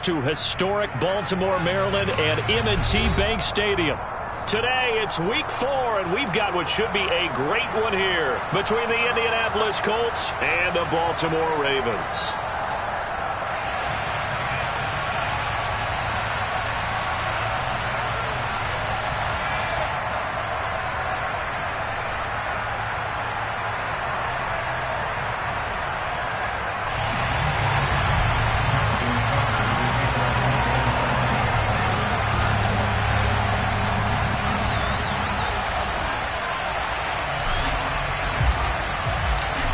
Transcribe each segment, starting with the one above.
To historic Baltimore, Maryland and M&T Bank Stadium. Today it's week 4 and we've got what should be a great one here between the Indianapolis Colts and the Baltimore Ravens.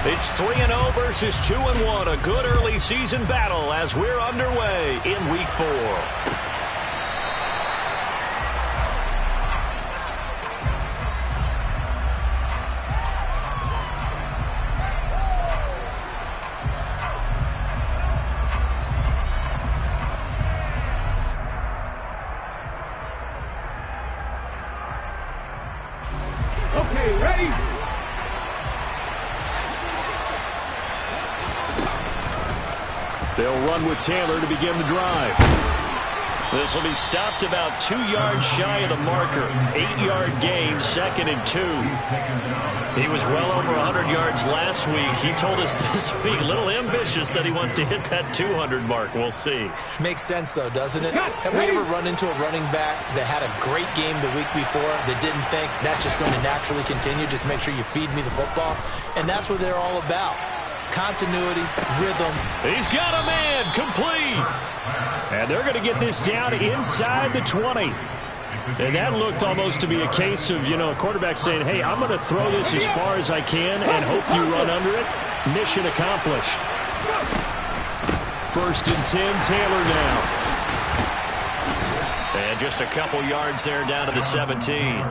It's 3-0 versus 2-1, a good early season battle as we're underway in week 4. Okay, ready? They'll run with Taylor to begin the drive. This will be stopped about 2 yards shy of the marker. 8-yard gain, 2nd and 2. He was well over 100 yards last week. He told us this week, a little ambitious, said he wants to hit that 200 mark. We'll see. Makes sense, though, doesn't it? Have we ever run into a running back that had a great game the week before that didn't think that's just going to naturally continue? Just make sure you feed me the football. And that's what they're all about. Continuity, rhythm. He's got a man, complete. And they're going to get this down inside the 20. And that looked almost to be a case of, a quarterback saying, hey, I'm going to throw this as far as I can and hope you run under it. Mission accomplished. 1st and 10, Taylor now. And just a couple yards there down to the 17.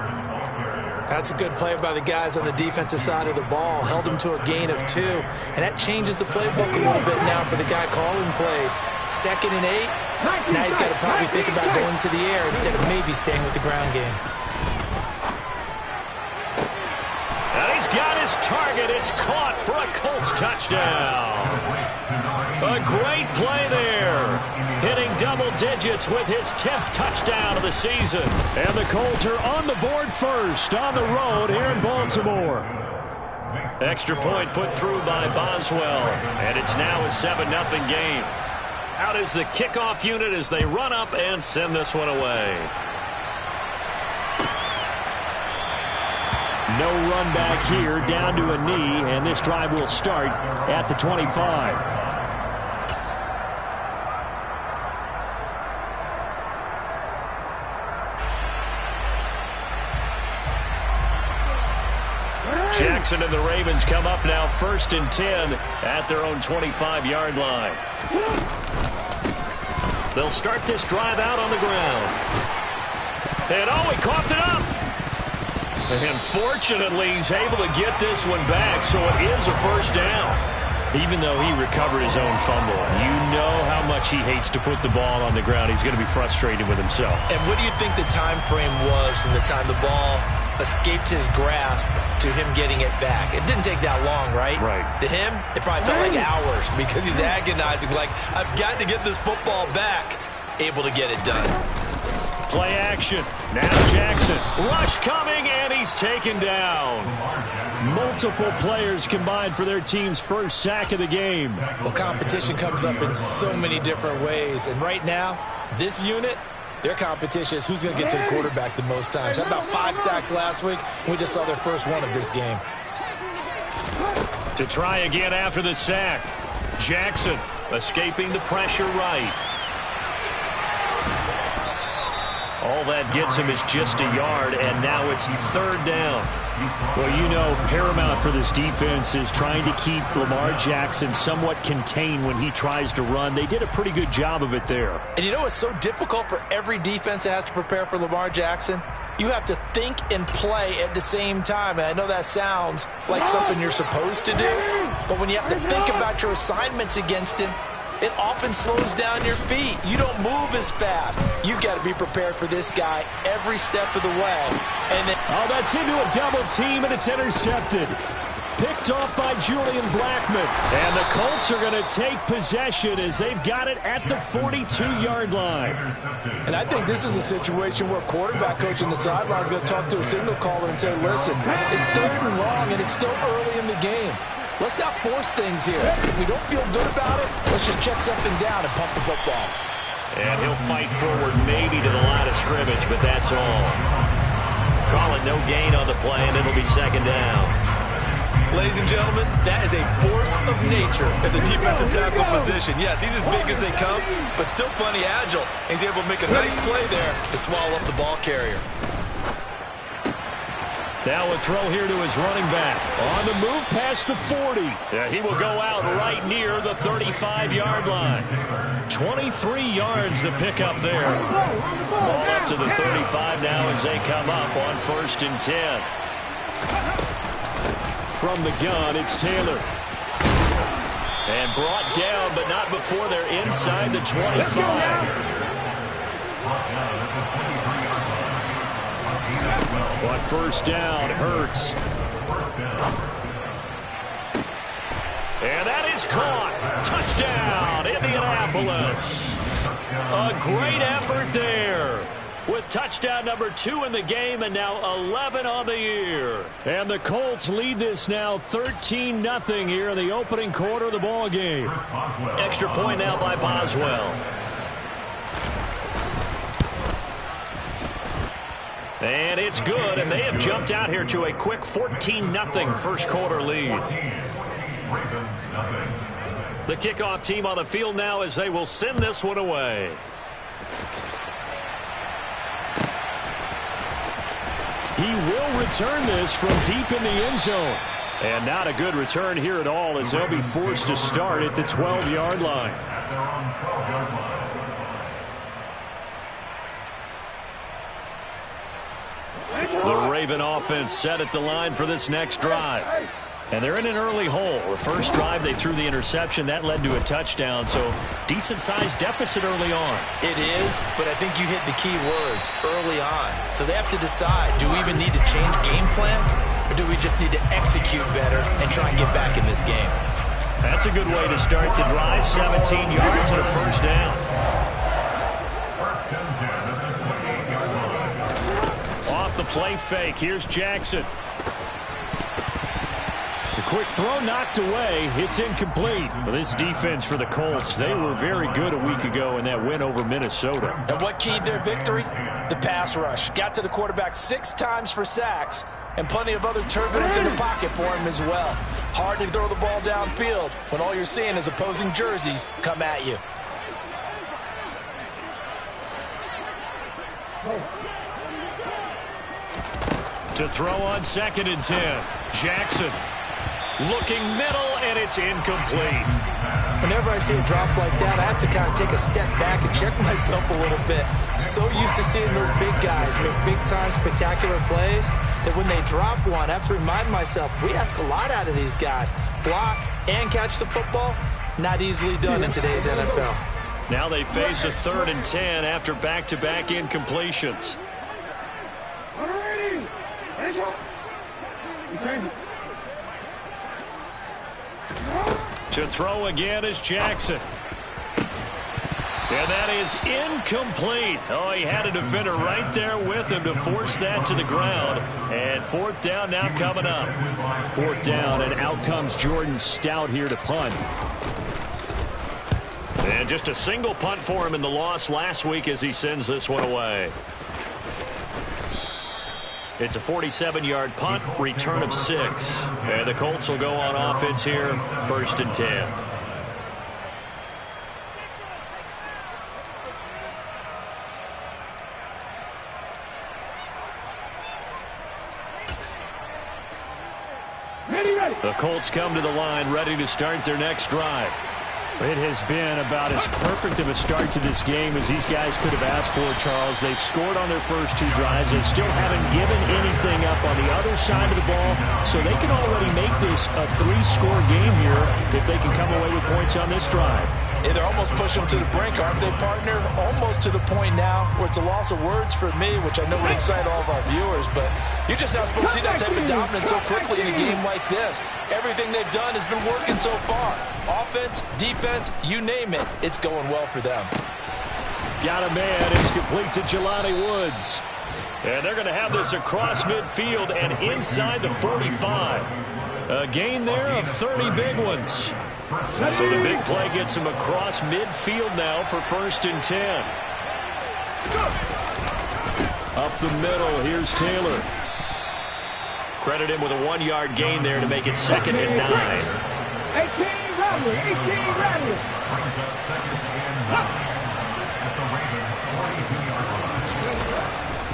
That's a good play by the guys on the defensive side of the ball. Held them to a gain of 2. And that changes the playbook a little bit now for the guy calling plays. 2nd and 8. Now he's got to probably think about going to the air instead of maybe staying with the ground game. And he's got his target. It's caught for a Colts touchdown. A great play there. Hitting double digits with his 10th touchdown of the season. And the Colts are on the board first on the road here in Baltimore. Extra point put through by Boswell. And it's now a 7-0 game. Out is the kickoff unit as they run up and send this one away. No run back here, down to a knee, and this drive will start at the 25. Jackson and the Ravens come up now 1st and 10 at their own 25-yard line. They'll start this drive out on the ground. And he coughed it up. And fortunately, he's able to get this one back, so it is a 1st down. Even though he recovered his own fumble, you know how much he hates to put the ball on the ground. He's going to be frustrated with himself. And what do you think the time frame was from the time the ball escaped his grasp to him getting it back? It didn't take that long, right? Right. To him, it probably felt like hours because he's agonizing, like, I've got to get this football back. Able to get it done. Play action. Now Jackson. Rush coming, and he's taken down. Multiple players combined for their team's first sack of the game. Well, competition comes up in so many different ways. And right now, this unit, their competition is who's going to get to the quarterback the most times. Had about 5 sacks last week, and we just saw their first one of this game. To try again after the sack. Jackson escaping the pressure right. All that gets him is just a yard, and now it's 3rd down. Well, paramount for this defense is trying to keep Lamar Jackson somewhat contained when he tries to run. They did a pretty good job of it there. And it's so difficult for every defense that has to prepare for Lamar Jackson. You have to think and play at the same time. And I know that sounds like something you're supposed to do, but when you have to think about your assignments against him, it often slows down your feet. You don't move as fast. You've got to be prepared for this guy every step of the way. And then, that's into a double team, and it's intercepted. picked off by Julian Blackmon. And the Colts are going to take possession as they've got it at the 42-yard line. And I think this is a situation where quarterback coach on the sideline is going to talk to a signal caller and say, listen, it's 3rd and long, and it's still early in the game. Let's not force things here. If we don't feel good about it, let's just check something down and pump the football. And he'll fight forward maybe to the line of scrimmage, but that's all. Call it no gain on the play, and it'll be 2nd down. Ladies and gentlemen, that is a force of nature at the defensive tackle position. Yes, he's as big as they come, but still plenty agile. He's able to make a nice play there to swallow up the ball carrier. Now a throw here to his running back. On the move past the 40. Yeah, he will go out right near the 35-yard line. 23 yards the pickup there. Ball up to the 35 now as they come up on 1st and 10. From the gun, it's Taylor. And brought down, but not before they're inside the 25. On 1st down, Hurts. And that is caught. Touchdown, Indianapolis. A great effort there. With touchdown number 2 in the game and now 11 on the year. And the Colts lead this now 13-0 here in the opening quarter of the ball game. Extra point now by Boswell. And it's good, and they have jumped out here to a quick 14-0 first quarter lead. The kickoff team on the field now as they will send this one away. He will return this from deep in the end zone. And not a good return here at all as they'll be forced to start at the 12-yard line. The Raven offense set at the line for this next drive. And they're in an early hole. The first drive, they threw the interception. That led to a touchdown, so decent-sized deficit early on. It is, but I think you hit the key words, early on. So they have to decide, do we even need to change game plan, or do we just need to execute better and try and get back in this game? That's a good way to start the drive. 17 yards and a 1st down. Off the play fake, here's Jackson. The quick throw knocked away. It's incomplete. Well, this defense for the Colts, they were very good a week ago in that win over Minnesota. And what keyed their victory? The pass rush. Got to the quarterback 6 times for sacks, and plenty of other turbulence in the pocket for him as well. Hard to throw the ball downfield when all you're seeing is opposing jerseys come at you. To throw on 2nd and 10. Jackson looking middle, and it's incomplete. Whenever I see a drop like that, I have to kind of take a step back and check myself a little bit. So used to seeing those big guys make big-time spectacular plays that when they drop one, I have to remind myself, we ask a lot out of these guys. Block and catch the football, not easily done in today's NFL. Now they face a 3rd and 10 after back-to-back incompletions. To throw again is Jackson. And that is incomplete. Oh, he had a defender right there with him to force that to the ground. And 4th down now coming up. 4th down, and out comes Jordan Stout here to punt. And just a single punt for him in the loss last week as he sends this one away. It's a 47-yard punt, return of 6. And the Colts will go on offense here, 1st and 10. The Colts come to the line, ready to start their next drive. It has been about as perfect of a start to this game as these guys could have asked for, Charles. They've scored on their first 2 drives. They still haven't given anything up on the other side of the ball, so they can already make this a 3-score game here if they can come away with points on this drive. Hey, they're almost pushing them to the brink, aren't they, partner? Almost to the point now where it's a loss of words for me, which I know would excite all of our viewers, but you're just not supposed to see that type of dominance so quickly in a game like this. Everything they've done has been working so far. Offense, defense, you name it, it's going well for them. Got a man. It's complete to Jelani Woods. And they're going to have this across midfield and inside the 45. A gain there of 30 big ones. So the big play gets him across midfield now for 1st and 10. Up the middle, here's Taylor. Credit him with a 1-yard gain there to make it 2nd and 9. 18 Radley, 18 Radley.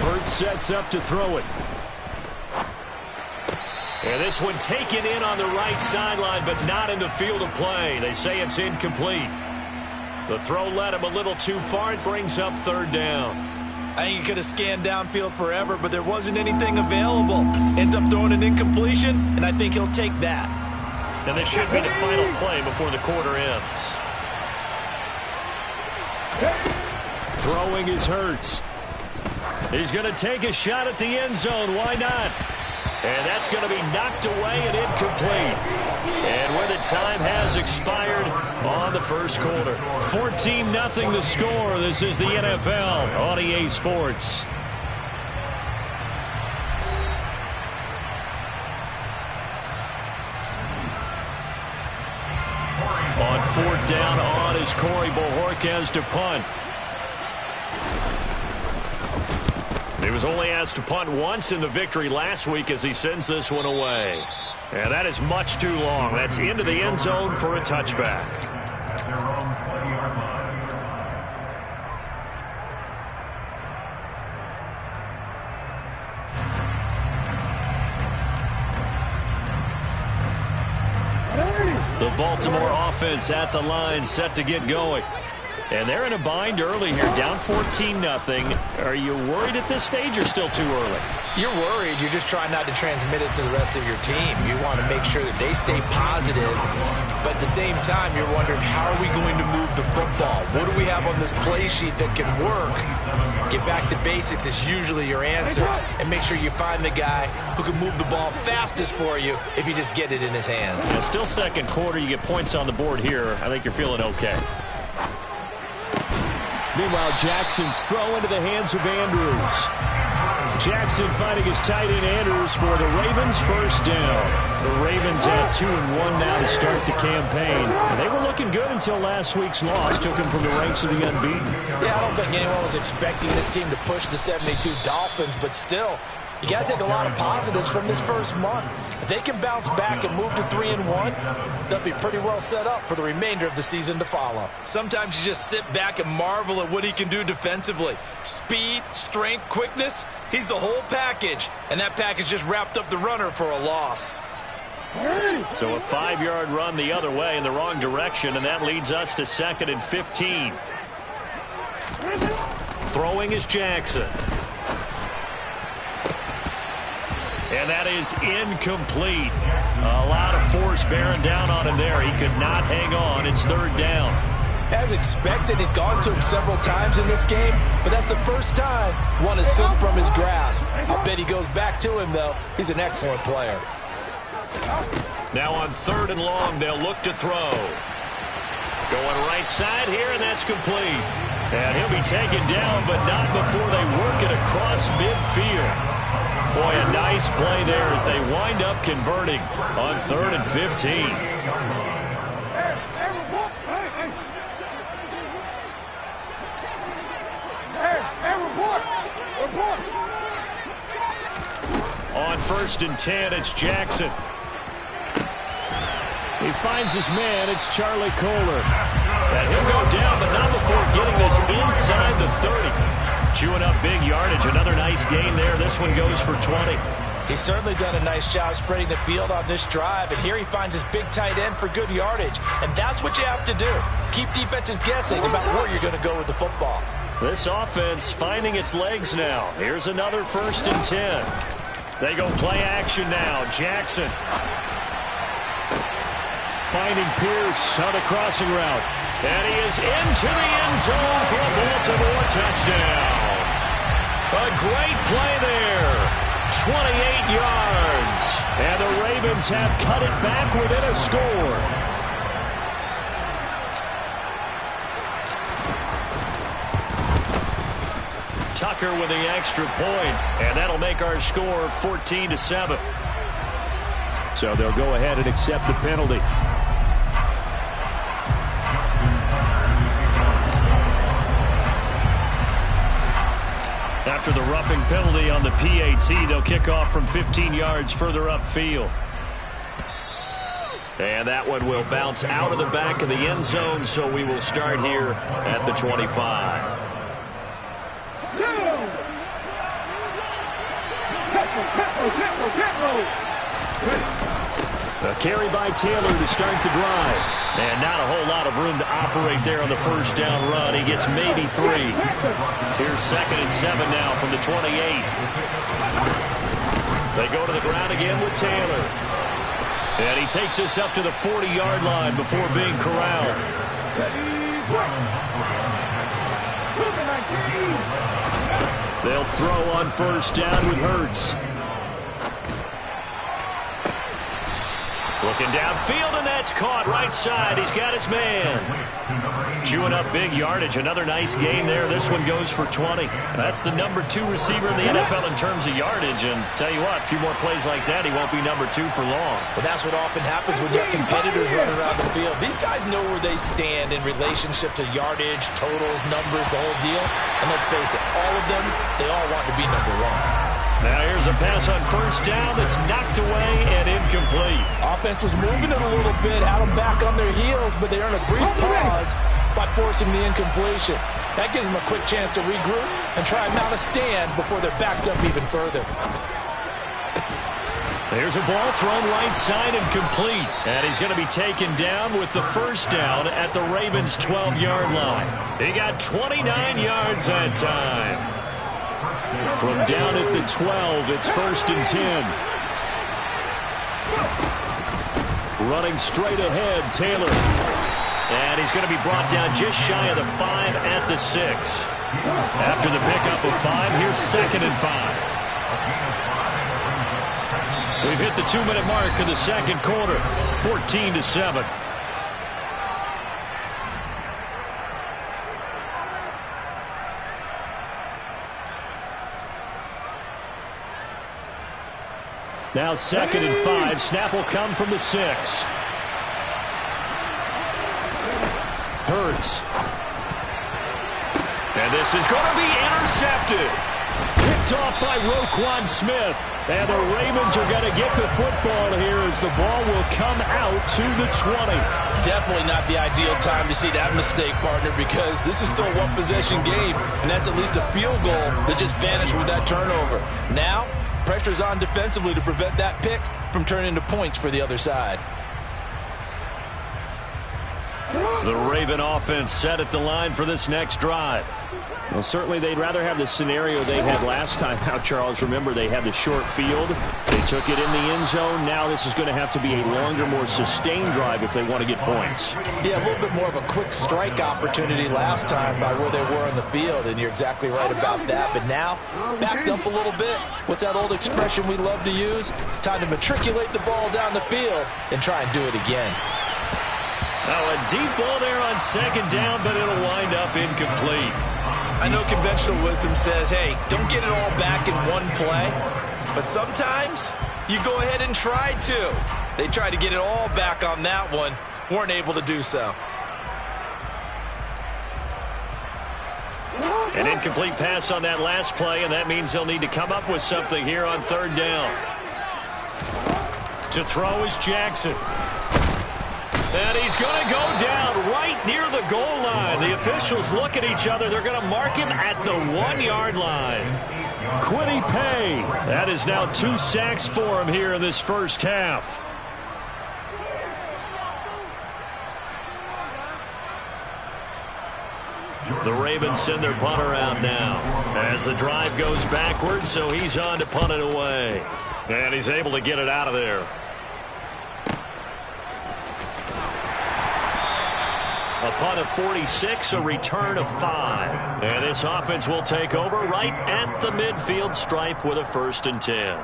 Burt sets up to throw it. And this one taken in on the right sideline, but not in the field of play. They say it's incomplete. The throw led him a little too far. It brings up 3rd down. I think he could have scanned downfield forever, but there wasn't anything available. Ends up throwing an incompletion, and I think he'll take that. And this should be the final play before the quarter ends. Throwing is Hurts. He's going to take a shot at the end zone. Why not? And that's going to be knocked away and incomplete. And where the time has expired on the 1st quarter. 14-0 the score. This is the NFL on EA Sports. On 4th down on is Corey Bojorquez to punt. He was only asked to punt once in the victory last week as he sends this one away. And that is much too long. That's into the end zone for a touchback. The Baltimore offense at the line set to get going. And they're in a bind early here, down 14-0. Are you worried at this stage or still too early? You're worried. You're just trying not to transmit it to the rest of your team. You want to make sure that they stay positive. But at the same time, you're wondering, how are we going to move the football? What do we have on this play sheet that can work? Get back to basics is usually your answer. And make sure you find the guy who can move the ball fastest for you if you just get it in his hands. Yeah, still 2nd quarter. You get points on the board here. I think you're feeling okay. Meanwhile, Jackson's throw into the hands of Andrews. Jackson finding his tight end Andrews for the Ravens' 1st down. The Ravens at 2-1 now to start the campaign. And they were looking good until last week's loss took them from the ranks of the unbeaten. Yeah, I don't think anyone was expecting this team to push the 72 Dolphins, but still, you got to take a lot of positives from this first month. If they can bounce back and move to 3-1, they'll be pretty well set up for the remainder of the season to follow. Sometimes you just sit back and marvel at what he can do defensively. Speed, strength, quickness, he's the whole package. And that package just wrapped up the runner for a loss. So a 5-yard run the other way in the wrong direction, and that leads us to 2nd and 15. Throwing is Jackson. And that is incomplete. A lot of force bearing down on him there. He could not hang on. It's 3rd down. As expected, he's gone to him several times in this game, but that's the first time one has slipped from his grasp. I bet he goes back to him, though. He's an excellent player. Now on 3rd and long, they'll look to throw. Going right side here, and that's complete. And he'll be taken down, but not before they work it across midfield. Boy, a nice play there as they wind up converting on 3rd and 15. On 1st and 10, it's Jackson. He finds his man. It's Charlie Kohler. And he'll go down, but not before getting this inside the 30. Chewing up big yardage. Another nice gain there. This one goes for 20. He's certainly done a nice job spreading the field on this drive. And here he finds his big tight end for good yardage. And that's what you have to do. Keep defenses guessing about where you're going to go with the football. This offense finding its legs now. Here's another 1st and 10. They go play action now. Jackson finding Pierce on a crossing route. And he is into the end zone for a Baltimore touchdown. A great play there. 28 yards. And the Ravens have cut it back within a score. Tucker with the extra point, and that'll make our score 14-7. So they'll go ahead and accept the penalty. After the roughing penalty on the PAT, they'll kick off from 15 yards further upfield. And that one will bounce out of the back of the end zone, so we will start here at the 25. A carry by Taylor to start the drive. And not a whole lot of room to operate there on the first down run. He gets maybe 3. Here's 2nd and 7 now from the 28. They go to the ground again with Taylor. And he takes us up to the 40-yard line before being corralled. They'll throw on first down with Hurts. Looking downfield, and that's caught right side. He's got his man. Chewing up big yardage. Another nice gain there. This one goes for 20. That's the number 2 receiver in the NFL in terms of yardage. And tell you what, a few more plays like that, he won't be number 2 for long. Well, that's what often happens when you have competitors running around the field. These guys know where they stand in relationship to yardage, totals, numbers, the whole deal. And let's face it, all of them, they all want to be number 1. Now here's a pass on first down that's knocked away and incomplete. Offense was moving it a little bit, had them back on their heels, but they earned a brief pause by forcing the incompletion. That gives them a quick chance to regroup and try and mount a stand before they're backed up even further. There's a ball thrown right side and complete. And he's going to be taken down with the first down at the Ravens' 12-yard line. He got 29 yards that time. From down at the 12, it's 1st and 10. Running straight ahead, Taylor. And he's going to be brought down just shy of the 5 at the 6. After the pickup of 5, here's 2nd and 5. We've hit the 2-minute mark of the second quarter, 14-7. Now 2nd and 5. Snap will come from the 6. Hurts. And this is going to be intercepted. Picked off by Roquan Smith. And the Ravens are going to get the football here as the ball will come out to the 20. Definitely not the ideal time to see that mistake, partner, because this is still a one-possession game, and that's at least a field goal that just vanished with that turnover. Now, pressure's on defensively to prevent that pick from turning into points for the other side. The Raven offense set at the line for this next drive. Well, certainly they'd rather have the scenario they had last time out, Charles. Remember, they had the short field. They took it in the end zone. Now this is going to have to be a longer, more sustained drive if they want to get points. Yeah, a little bit more of a quick strike opportunity last time by where they were on the field, and you're exactly right about that. But now, backed up a little bit. What's that old expression we love to use? Time to matriculate the ball down the field and try and do it again. Now a deep ball there on second down, but it'll wind up incomplete. I know conventional wisdom says, hey, don't get it all back in one play. But sometimes you go ahead and try to. They tried to get it all back on that one. Weren't able to do so. An incomplete pass on that last play, and that means they'll need to come up with something here on third down. To throw is Jackson. And he's going to go down right near the goal line. The officials look at each other. They're going to mark him at the 1-yard line. Quiddy Pay. That is now 2 sacks for him here in this first half. The Ravens send their punter out now as the drive goes backwards, so he's on to punt it away. And he's able to get it out of there. A punt of 46, a return of 5. And this offense will take over right at the midfield stripe with a 1st and 10.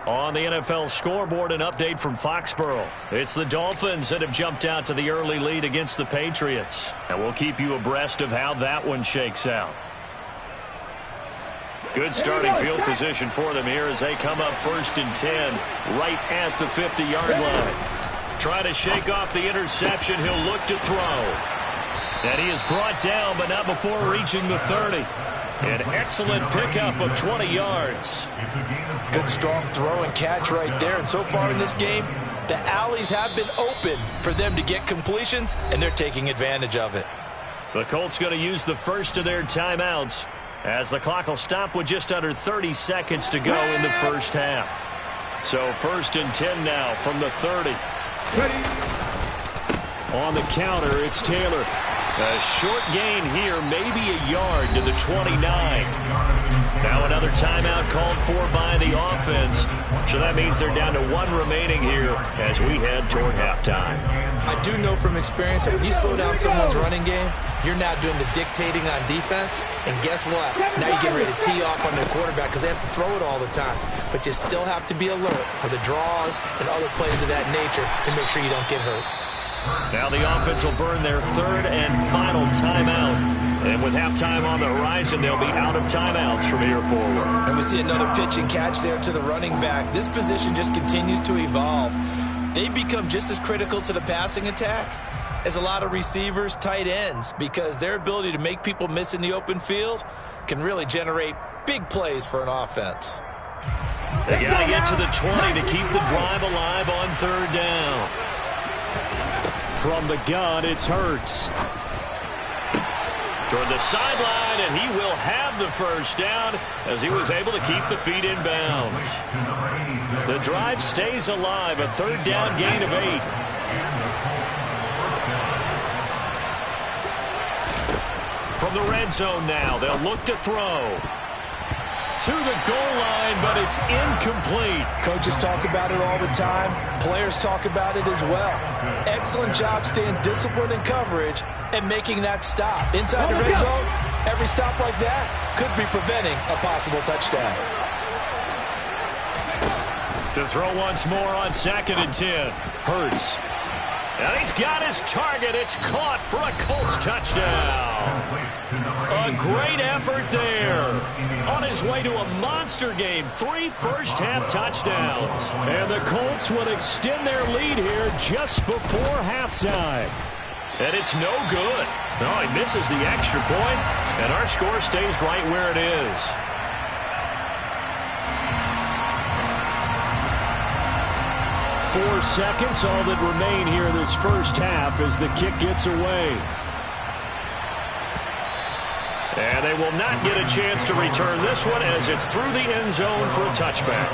On the NFL scoreboard, an update from Foxborough. It's the Dolphins that have jumped out to the early lead against the Patriots. And we'll keep you abreast of how that one shakes out. Good starting field position for them here as they come up 1st and 10 right at the 50-yard line. Trying to shake off the interception. He'll look to throw. And he is brought down, but not before reaching the 30. An excellent pickup of 20 yards. Good strong throw and catch right there. And so far in this game, the alleys have been open for them to get completions, and they're taking advantage of it. The Colts going to use the first of their timeouts as the clock will stop with just under 30 seconds to go in the first half. So 1st and 10 now from the 30. On the counter, it's Taylor. A short gain here, maybe a yard to the 29. Now another timeout called for by the offense. So that means they're down to 1 remaining here as we head toward halftime. I do know from experience that when you slow down someone's running game, you're now doing the dictating on defense. And guess what? Now you're getting ready to tee off on their quarterback because they have to throw it all the time. But you still have to be alert for the draws and other plays of that nature and make sure you don't get hurt. Now the offense will burn their 3rd and final timeout. And with halftime on the horizon, they'll be out of timeouts from here forward. And we see another pitch and catch there to the running back. This position just continues to evolve. They become just as critical to the passing attack as a lot of receivers, tight ends, because their ability to make people miss in the open field can really generate big plays for an offense. They got to get to the 20 to keep the drive alive on 3rd down. From the gun, it's Hurts. Toward the sideline, and he will have the 1st down as he was able to keep the feet in bounds. The drive stays alive, a 3rd down gain of 8. From the red zone now, they'll look to throw. To the goal line, but it's incomplete. Coaches talk about it all the time. Players talk about it as well. Excellent job staying disciplined in coverage and making that stop. Inside the red zone, every stop like that could be preventing a possible touchdown. To throw once more on 2nd and 10. Hurts. And he's got his target. It's caught for a Colts touchdown. A great effort there. On his way to a monster game. 3 first-half touchdowns. And the Colts will extend their lead here just before halftime. And it's no good. No, he misses the extra point, and our score stays right where it is. Four seconds, all that remain here in this first half as the kick gets away. And they will not get a chance to return this one as it's through the end zone for a touchback.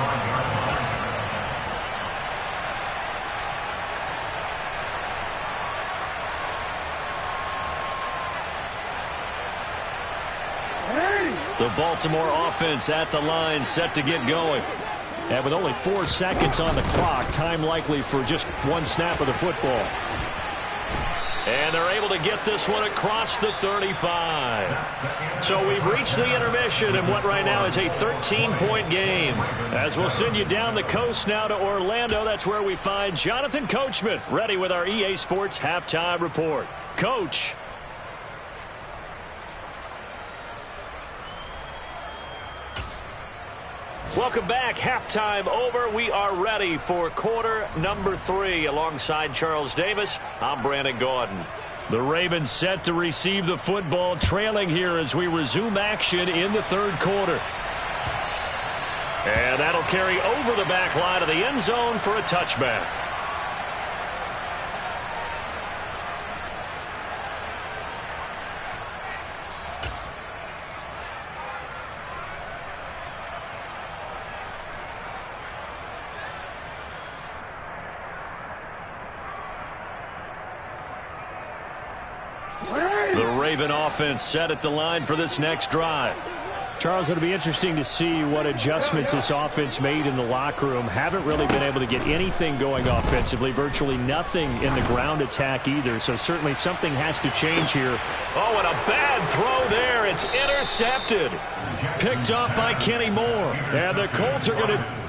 The Baltimore offense at the line, set to get going. And with only 4 seconds on the clock, time likely for just one snap of the football. And they're able to get this one across the 35. So we've reached the intermission in what right now is a 13-point game. As we'll send you down the coast now to Orlando, that's where we find Jonathan Coachman ready with our EA Sports Halftime Report. Coach. Welcome back. Halftime over. We are ready for quarter number 3. Alongside Charles Davis, I'm Brandon Gaudin. The Ravens set to receive the football, trailing here as we resume action in the third quarter. And that'll carry over the back line of the end zone for a touchback. The Raven offense set at the line for this next drive. Charles, it'll be interesting to see what adjustments this offense made in the locker room. Haven't really been able to get anything going offensively, virtually nothing in the ground attack either, so certainly something has to change here. Oh, and a bad throw there. It's intercepted. Picked up by Kenny Moore. And the Colts are going to...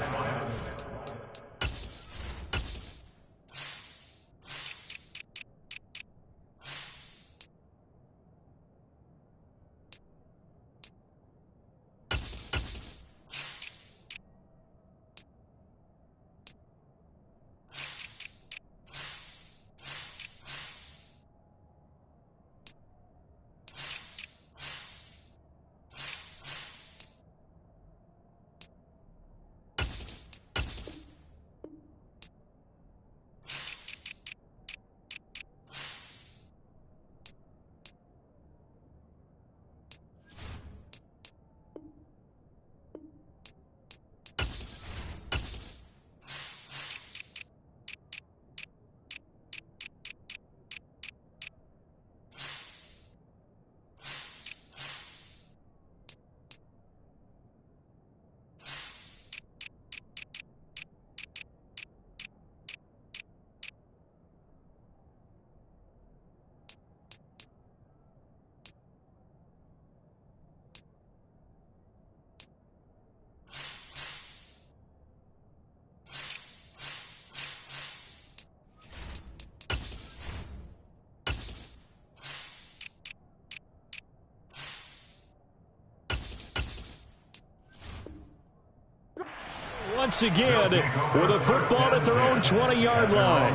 Once again, with a football at their own 20-yard line.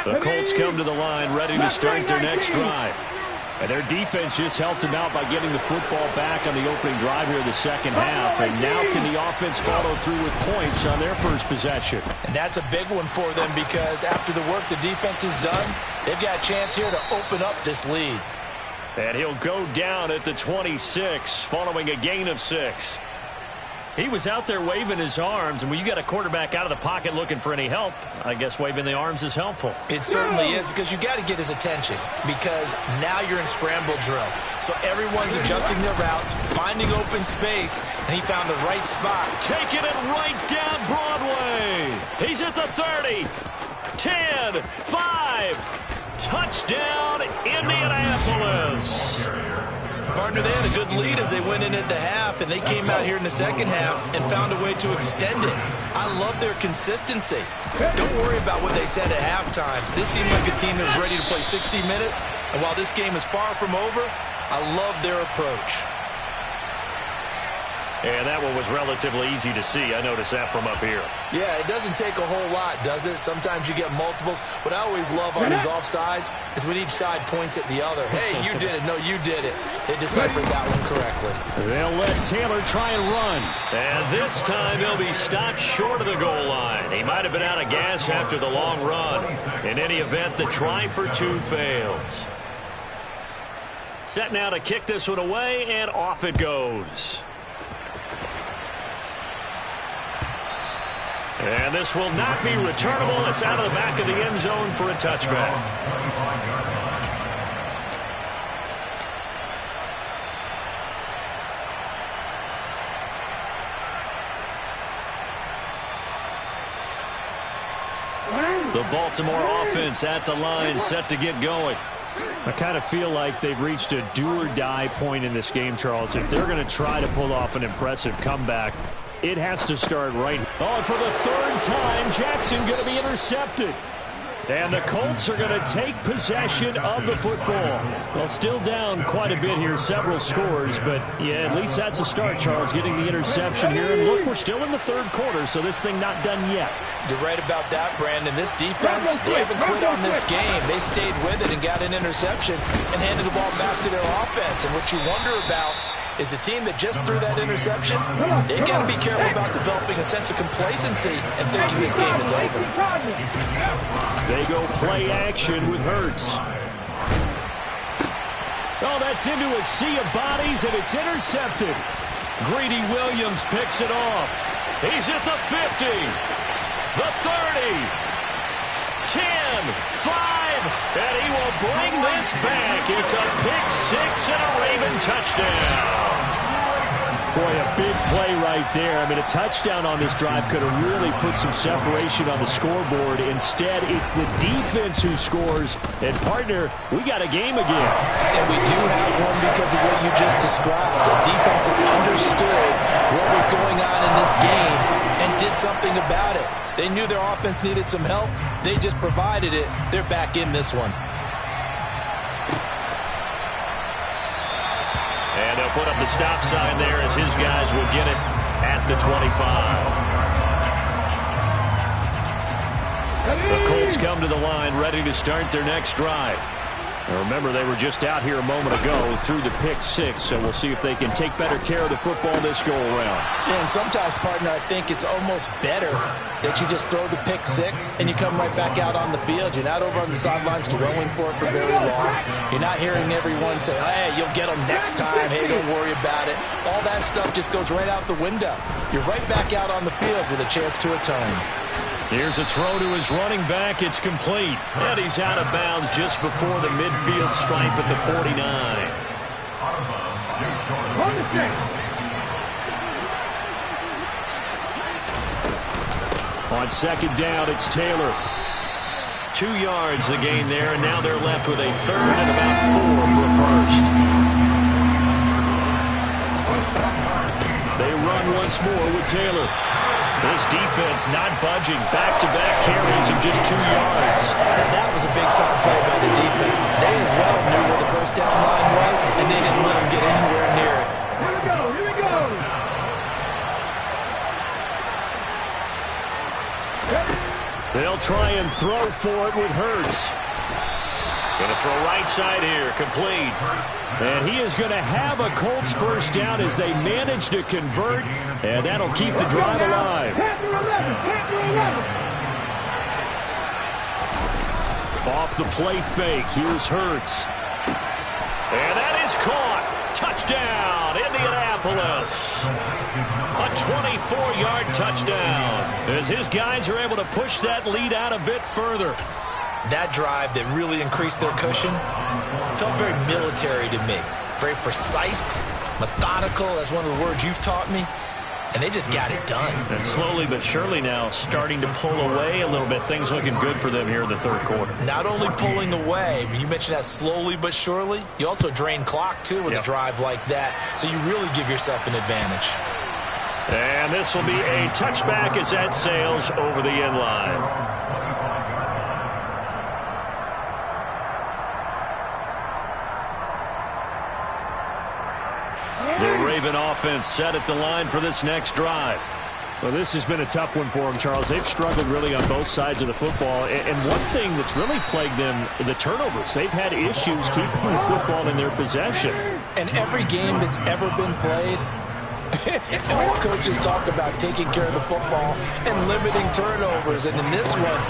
The Colts come to the line ready to start their next drive. And their defense just helped them out by getting the football back on the opening drive here in the second half. And now can the offense follow through with points on their first possession? And that's a big one for them because after the work the defense has done, they've got a chance here to open up this lead. And he'll go down at the 26 following a gain of 6. He was out there waving his arms, and when you got a quarterback out of the pocket looking for any help, I guess waving the arms is helpful. It certainly is, because you got to get his attention, because now you're in scramble drill. So everyone's adjusting their routes, finding open space, and he found the right spot. Taking it right down Broadway. He's at the 30, 10, 5, touchdown Indianapolis. Partner, they had a good lead as they went in at the half, and they came out here in the second half and found a way to extend it. I love their consistency. Don't worry about what they said at halftime. This seemed like a team that was ready to play 60 minutes, and while this game is far from over, I love their approach. And that one was relatively easy to see. I noticed that from up here. Yeah, it doesn't take a whole lot, does it? Sometimes you get multiples. What I always love on these offsides is when each side points at the other. Hey, you did it. No, you did it. They deciphered that one correctly. They'll let Taylor try and run. And this time he'll be stopped short of the goal line. He might have been out of gas after the long run. In any event, the try for 2 fails. Set now to kick this one away, and off it goes. And this will not be returnable. It's out of the back of the end zone for a touchback. The Baltimore offense at the line, set to get going. I kind of feel like they've reached a do-or-die point in this game, Charles. If they're going to try to pull off an impressive comeback, it has to start right. Oh, for the third time, Jackson going to be intercepted. And the Colts are going to take possession of the football. Well, still down quite a bit here, several scores, but yeah, at least that's a start, Charles, getting the interception here. And look, we're still in the third quarter, so this thing not done yet. You're right about that, Brandon. This defense, they haven't quit on this game. They stayed with it and got an interception and handed the ball back to their offense. And what you wonder about is a team that just threw that interception, they got to be careful about developing a sense of complacency and thinking this game is over. They go play action with Hurts. Oh, that's into a sea of bodies, and it's intercepted. Greedy Williams picks it off. He's at the 50, the 30, 10, 5, and he will bring this back. It's a pick six and a Raven touchdown. Boy, a big play right there. I mean, a touchdown on this drive could have really put some separation on the scoreboard. Instead, it's the defense who scores. And, partner, we got a game again. And we do have one because of what you just described. The defense that understood what was going on in this game and did something about it. They knew their offense needed some help. They just provided it. They're back in this one. And they'll put up the stop sign there as his guys will get it at the 25. The Colts come to the line ready to start their next drive. Now remember, they were just out here a moment ago through the pick six, so we'll see if they can take better care of the football this go-around. Yeah, and sometimes, partner, I think it's almost better that you just throw the pick six and you come right back out on the field. You're not over on the sidelines throwing for it for very long. You're not hearing everyone say, hey, you'll get them next time. Hey, don't worry about it. All that stuff just goes right out the window. You're right back out on the field with a chance to atone. Here's a throw to his running back. It's complete. And he's out of bounds just before the midfield stripe at the 49. On second down, it's Taylor. 2 yards the gain there, and now they're left with a third and about 4 for first. They run once more with Taylor. This defense not budging. Back-to-back carries of just 2 yards. And that was a big-time play by the defense. They as well knew where the first down line was, and they didn't let them get anywhere near it. Here we go, here we go. They'll try and throw for it with Hurts. Going to throw right side here, complete. And he is going to have a Colts first down as they manage to convert, and that'll keep the drive alive. Off the play fake, here's Hurts. And that is caught. Touchdown, Indianapolis. A 24-yard touchdown as his guys are able to push that lead out a bit further. That drive that really increased their cushion felt very military to me. Very precise, methodical. That's one of the words you've taught me. And they just got it done. And slowly but surely now starting to pull away a little bit. Things looking good for them here in the third quarter. Not only pulling away, but you mentioned that slowly but surely. You also drain clock, too, with a drive like that. So you really give yourself an advantage. And this will be a touchback as that sails over the end line. The Raven offense set at the line for this next drive. Well, this has been a tough one for them, Charles. They've struggled really on both sides of the football. And one thing that's really plagued them, the turnovers. They've had issues keeping the football in their possession. And every game that's ever been played, all coaches talk about taking care of the football and limiting turnovers. And in this one,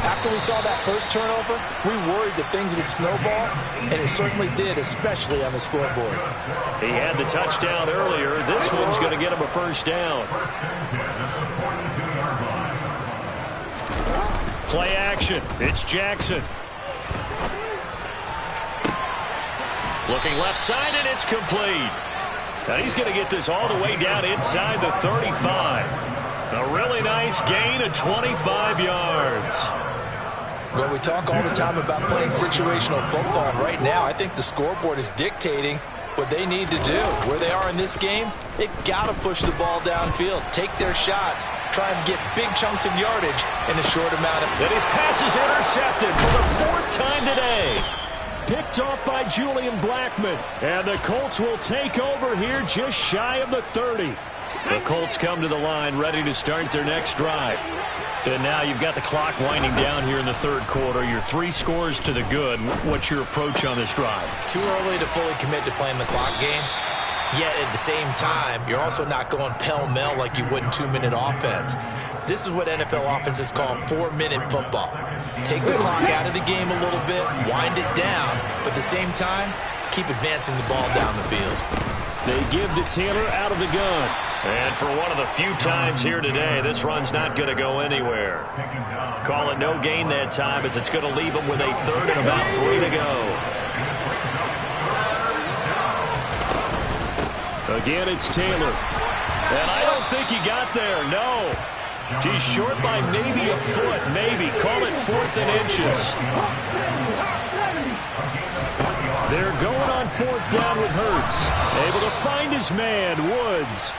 after we saw that first turnover, we worried that things would snowball, and it certainly did, especially on the scoreboard. He had the touchdown earlier. This one's going to get him a first down. Play action. It's Jackson. Looking left side, and it's complete. Now he's going to get this all the way down inside the 35. A really nice gain of 25 yards. Well, we talk all the time about playing situational football. Right now, I think the scoreboard is dictating what they need to do. Where they are in this game, they've got to push the ball downfield, take their shots, try and get big chunks of yardage in a short amount of... And his pass is intercepted for the 4th time today. Picked off by Julian Blackman. And the Colts will take over here just shy of the 30. The Colts come to the line ready to start their next drive. And now you've got the clock winding down here in the third quarter. You're 3 scores to the good. What's your approach on this drive? Too early to fully commit to playing the clock game. Yet at the same time, you're also not going pell-mell like you would in 2-minute offense. This is what NFL offenses call 4-minute football. Take the clock out of the game a little bit, wind it down, but at the same time, keep advancing the ball down the field. They give to Taylor out of the gun. And for one of the few times here today, this run's not going to go anywhere. Call it no gain that time as it's going to leave them with a third and about 3 to go. Again, it's Taylor. And I don't think he got there, no. He's short by maybe a foot, maybe. Call it 4th and inches. They're going on 4th down with Hurts. Able to find his man, Woods.